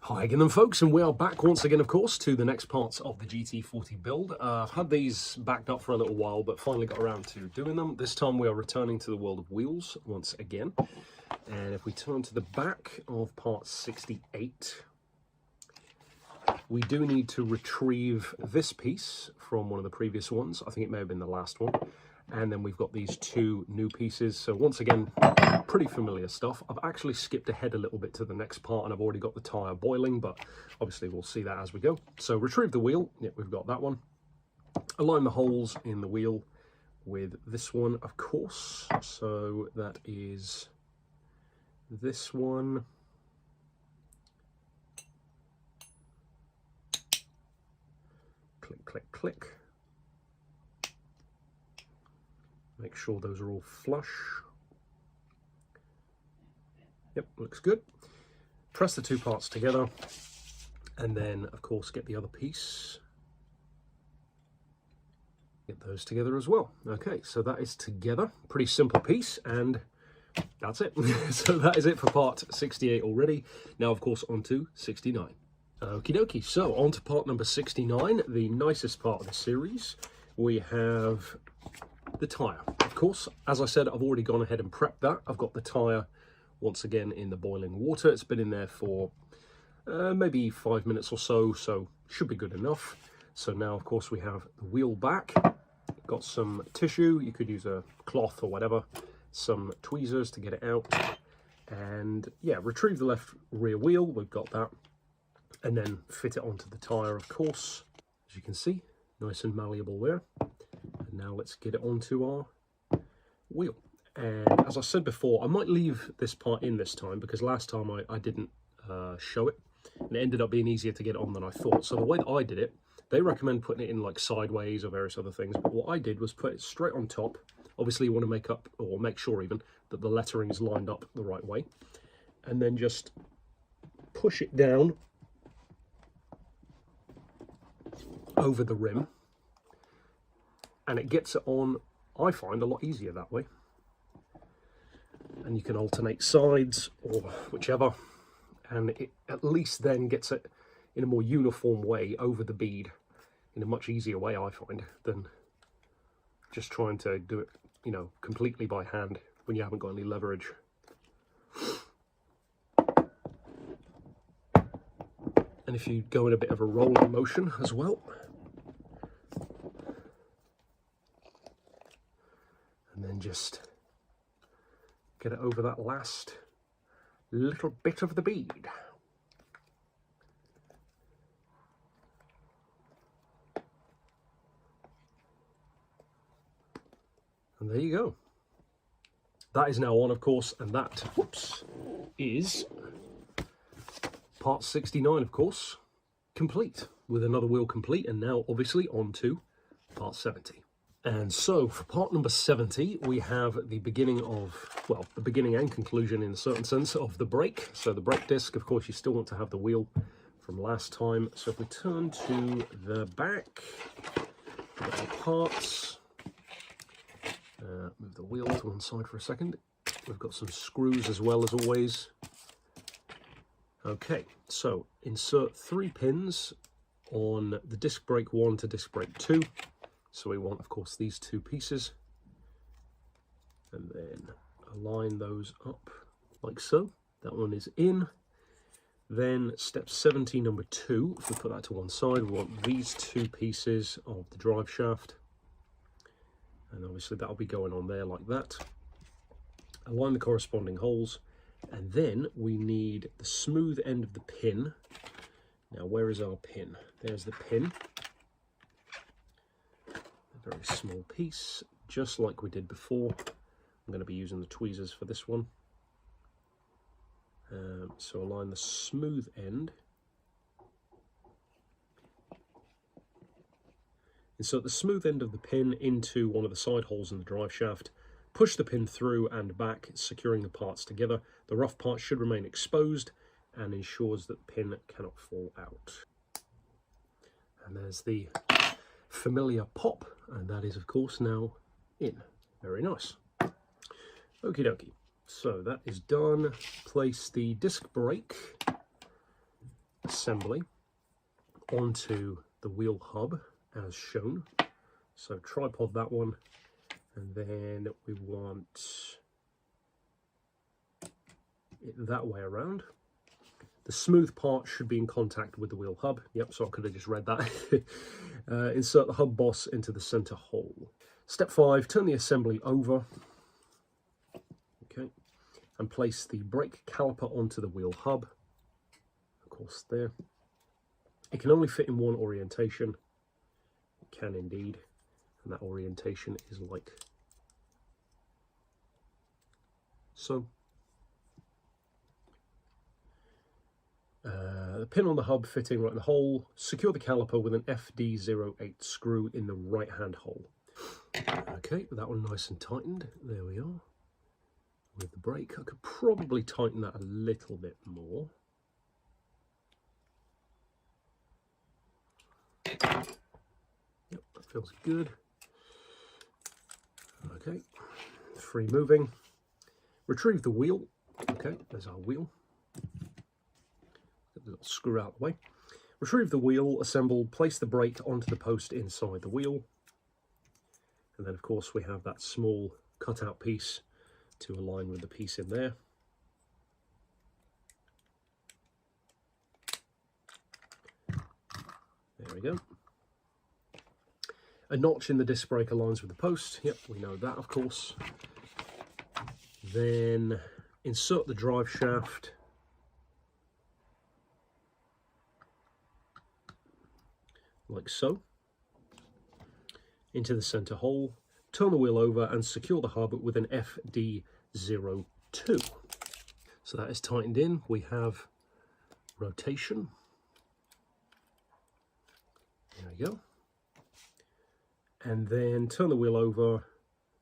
Hi again then folks, and we are back once again, of course, to the next parts of the GT40 build. I've had these backed up for a little while, but finally got around to doing them. This time we are returning to the world of wheels once again. And if we turn to the back of part 68, we do need to retrieve this piece from one of the previous ones. I think it may have been the last one. And then we've got these two new pieces. So once again, pretty familiar stuff. I've actually skipped ahead a little bit to the next part and I've already got the tyre boiling, but obviously we'll see that as we go. So retrieve the wheel. Yep, we've got that one. Align the holes in the wheel with this one, of course. So that is this one. Click, click, click. Make sure those are all flush. Yep, looks good. Press the two parts together and then, of course, get the other piece. Get those together as well. Okay, so that is together. Pretty simple piece, and that's it. So that is it for part 68 already. Now, of course, on to 69. Okie dokie, so on to part number 69, the nicest part of the series. We have the tyre. Of course, as I said, I've already gone ahead and prepped that. I've got the tyre once again in the boiling water. It's been in there for maybe 5 minutes or so, so should be good enough. So now, of course, we have the wheel back. Got some tissue. You could use a cloth or whatever. Some tweezers to get it out. And yeah, retrieve the left rear wheel. We've got that. And then fit it onto the tyre, of course. As you can see, nice and malleable there. And now let's get it onto our wheel. And as I said before, I might leave this part in this time because last time I didn't show it. And it ended up being easier to get it on than I thought. So the way that I did it, they recommend putting it in like sideways or various other things. But what I did was put it straight on top. Obviously you want to make up, or make sure even, that the lettering is lined up the right way. And then just push it down over the rim. And it gets it on, I find, a lot easier that way. And you can alternate sides or whichever, and it at least then gets it in a more uniform way over the bead in a much easier way, I find, than just trying to do it, you know, completely by hand when you haven't got any leverage. And if you go in a bit of a rolling motion as well, and then just get it over that last little bit of the bead. And there you go. That is now on, of course, and that, whoops, is part 69, of course, complete, with another wheel complete, and now obviously on to part 70. And so for part number 70, we have the beginning of, well, the beginning and conclusion in a certain sense of the brake. So the brake disc, of course, you still want to have the wheel from last time. So if we turn to the back, we've got the parts, move the wheel to one side for a second. We've got some screws as well, as always. Okay, so insert 3 pins on the disc brake 1 to disc brake 2. So we want, of course, these 2 pieces, and then align those up like so. That one is in. Then step 70, number 2, if we put that to one side, we want these 2 pieces of the drive shaft. And obviously that'll be going on there like that. Align the corresponding holes, and then we need the smooth end of the pin. Now, where is our pin? There's the pin. Very small piece, just like we did before. I'm going to be using the tweezers for this one. So align the smooth end. Insert the smooth end of the pin into one of the side holes in the drive shaft. Push the pin through and back, securing the parts together. The rough part should remain exposed and ensures that the pin cannot fall out. And there's the familiar pop, and that is, of course, now in. Very nice. Okie dokie. So that is done. Place the disc brake assembly onto the wheel hub as shown. So tripod that one, and then we want it that way around. The smooth part should be in contact with the wheel hub. Yep, so I could have just read that. Insert the hub boss into the center hole. Step 5, turn the assembly over. Okay, and place the brake caliper onto the wheel hub. Of course, there. It can only fit in one orientation. It can indeed. And that orientation is like so. The pin on the hub fitting right in the hole. Secure the caliper with an FD08 screw in the right hand hole. Okay, that one nice and tightened. There we are. With the brake, I could probably tighten that a little bit more. Yep, that feels good. Okay, free moving. Retrieve the wheel. Okay, there's our wheel. Get the little screw out of the way. Retrieve the wheel, assemble, place the brake onto the post inside the wheel. And then, of course, we have that small cutout piece to align with the piece in there. There we go. A notch in the disc brake aligns with the post. Yep, we know that, of course. Then insert the drive shaft. Like so. Into the center hole. Turn the wheel over and secure the hub with an FD02. So that is tightened in. We have rotation. There we go. And then turn the wheel over,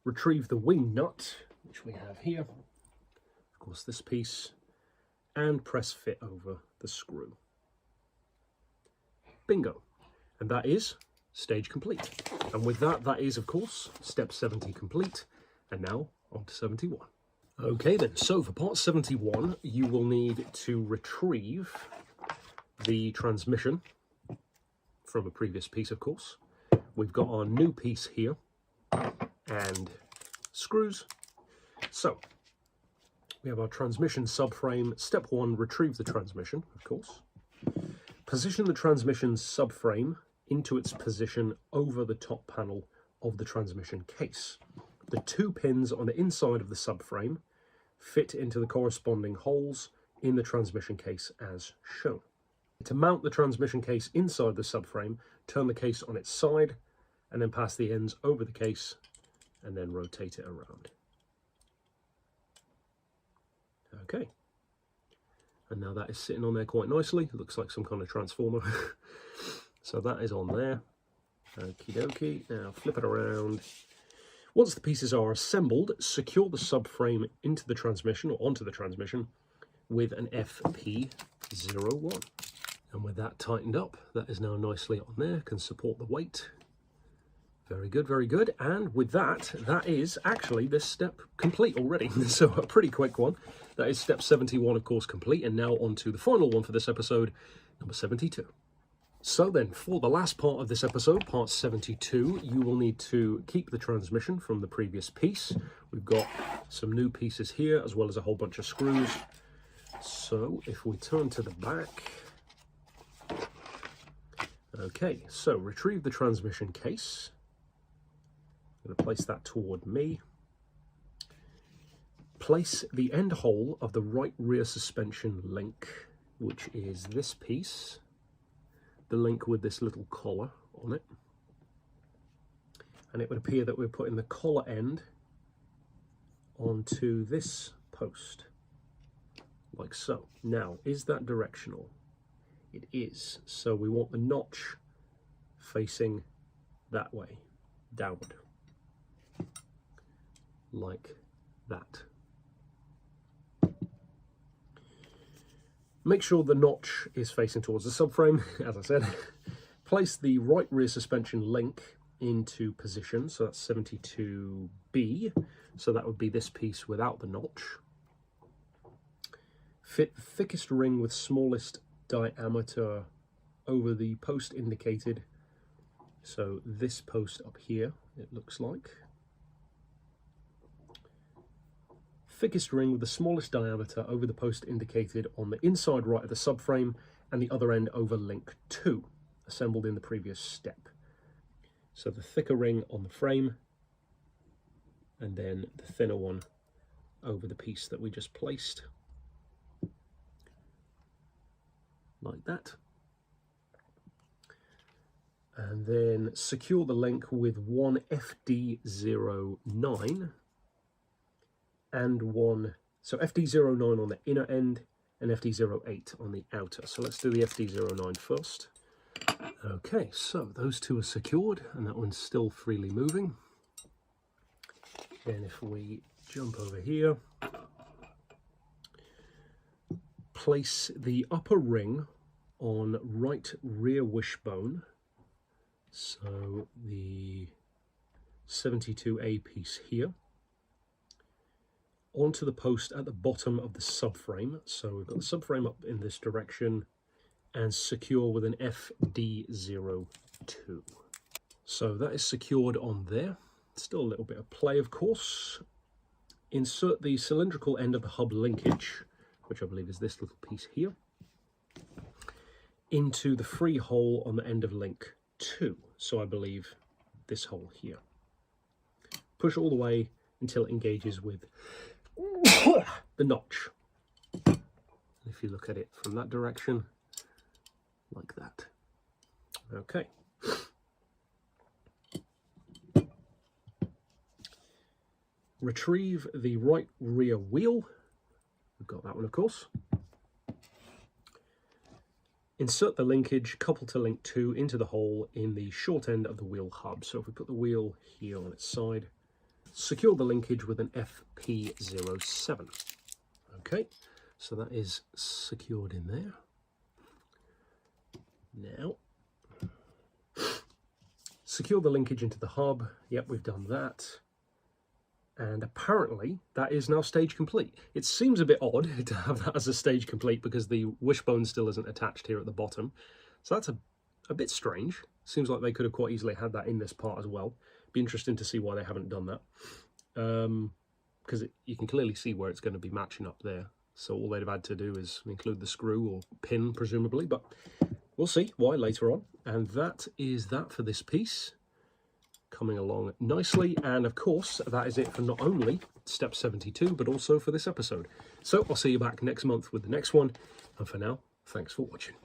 retrieve the wing nut, which we have here, of course this piece, and press fit over the screw. Bingo. And that is stage complete. And with that, that is of course step 70 complete. And now on to 71. Okay then, so for part 71, you will need to retrieve the transmission from a previous piece, of course. We've got our new piece here and screws. So we have our transmission subframe. Step 1, retrieve the transmission, of course. Position the transmission subframe into its position over the top panel of the transmission case. The 2 pins on the inside of the subframe fit into the corresponding holes in the transmission case as shown. To mount the transmission case inside the subframe, turn the case on its side and then pass the ends over the case and then rotate it around. Okay. And now that is sitting on there quite nicely. It looks like some kind of transformer. So that is on there. Okie dokie. Now flip it around. Once the pieces are assembled, secure the subframe into the transmission or onto the transmission with an FP01. And with that tightened up, that is now nicely on there, can support the weight. Very good, very good. And with that, that is actually this step complete already. So a pretty quick one. That is step 71, of course, complete. And now on to the final one for this episode, number 72. So then, for the last part of this episode, part 72, you will need to keep the transmission from the previous piece. We've got some new pieces here, as well as a whole bunch of screws. So if we turn to the back... Okay, so retrieve the transmission case. I'm going to place that toward me. Place the end hole of the right rear suspension link, which is this piece. The link with this little collar on it. And it would appear that we're putting the collar end onto this post, like so. Now, is that directional? It is. So we want the notch facing that way, downward, like that. Make sure the notch is facing towards the subframe, as I said. Place the right rear suspension link into position, so that's 72B, so that would be this piece without the notch. Fit the thickest ring with smallest diameter over the post indicated. So this post up here, it looks like. Thickest ring with the smallest diameter over the post indicated on the inside right of the subframe, and the other end over link 2, assembled in the previous step. So the thicker ring on the frame, and then the thinner one over the piece that we just placed, like that. And then secure the link with one FD09 and one, so FD09 on the inner end and FD08 on the outer. So let's do the FD09 first. Okay, so those two are secured and that one's still freely moving. Then if we jump over here, place the upper ring on right rear wishbone. So the 72A piece here, onto the post at the bottom of the subframe. So we've got the subframe up in this direction and secure with an FD02. So that is secured on there. Still a little bit of play, of course. Insert the cylindrical end of the hub linkage, which I believe is this little piece here, into the free hole on the end of link 2. So I believe this hole here. Push all the way until it engages with the notch. If you look at it from that direction, like that. Okay. Retrieve the right rear wheel. We've got that one, of course. Insert the linkage, couple to link 2 into the hole in the short end of the wheel hub. So if we put the wheel here on its side, secure the linkage with an FP07. Okay, so that is secured in there. Now, secure the linkage into the hub. Yep, we've done that. And apparently that is now stage complete. It seems a bit odd to have that as a stage complete because the wishbone still isn't attached here at the bottom. So that's a bit strange. Seems like they could have quite easily had that in this part as well. Be interesting to see why they haven't done that. Because you can clearly see where it's going to be matching up there. So all they'd have had to do is include the screw or pin, presumably. But we'll see why later on. And that is that for this piece. Coming along nicely, and of course that is it for not only step 72 but also for this episode. So I'll see you back next month with the next one, and for now, thanks for watching.